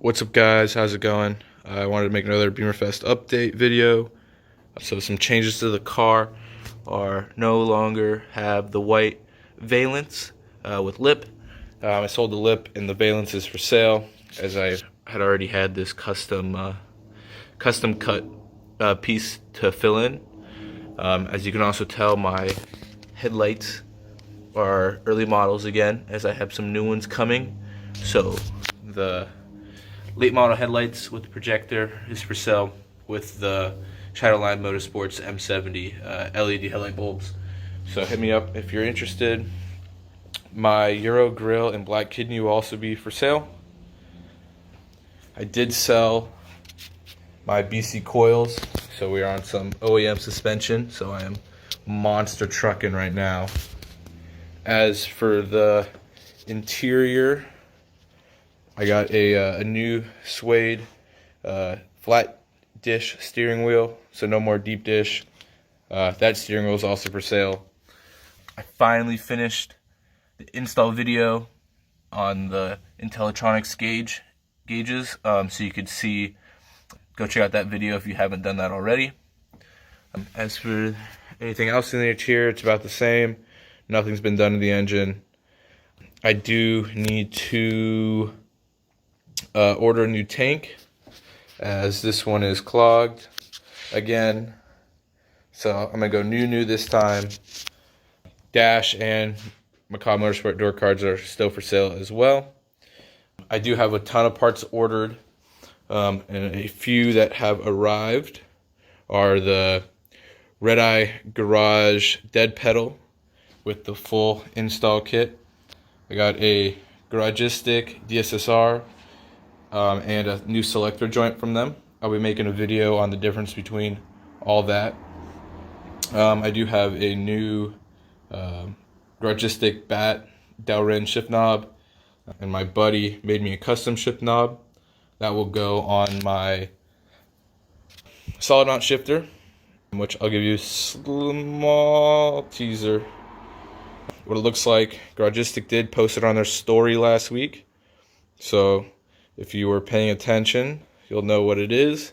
What's up, guys? How's it going? I wanted to make another Bimmerfest update video. So some changes to the car are no longer have the white valence with lip. I sold the lip and the valence is for sale, as I had already had this custom cut piece to fill in. As you can also tell, my headlights are early models again, as I have some new ones coming. So the late model headlights with the projector is for sale with the Shadowline Motorsport's M70 LED headlight bulbs. So hit me up if you're interested. My Euro grill and black kidney will also be for sale. I did sell my BC coils, so we are on some OEM suspension, so I am monster trucking right now. As for the interior, I got a new suede flat dish steering wheel, so no more deep dish. That steering wheel is also for sale. I finally finished the install video on the Intellitronics gauges, so you could see. Go check out that video if you haven't done that already. As for anything else in the interior, it's about the same. Nothing's been done to the engine. I do need to order a new tank, as this one is clogged again. So I'm gonna go new this time. Dash and Macabre Motorsport door cards are still for sale as well. I do have a ton of parts ordered, and a few that have arrived are the Red Eye Garage dead pedal with the full install kit. I got a Garagistic DSSR and a new selector joint from them. I'll be making a video on the difference between all that. I do have a new Garagistic bat Delrin shift knob, and my buddy made me a custom shift knob that will go on my solid mount shifter, which I'll give you a small teaser what it looks like. Garagistic did post it on their story last week, so if you were paying attention, you'll know what it is.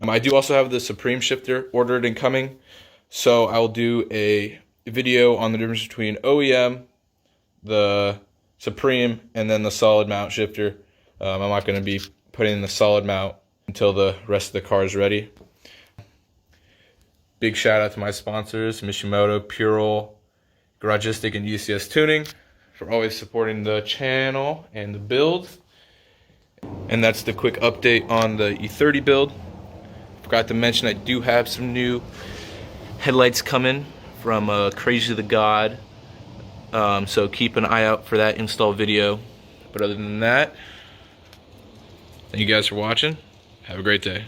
I do also have the Supreme shifter ordered and coming, so I'll do a video on the difference between OEM, the Supreme, and then the solid mount shifter. I'm not going to be putting the solid mount until the rest of the car is ready. Big shout out to my sponsors, Mishimoto, PurOl, Garagistic, and ECS Tuning, for always supporting the channel and the build. And that's the quick update on the E30 build. Forgot to mention I do have some new headlights coming from Crazy the God, so keep an eye out for that install video. But other than that, thank you guys for watching. Have a great day.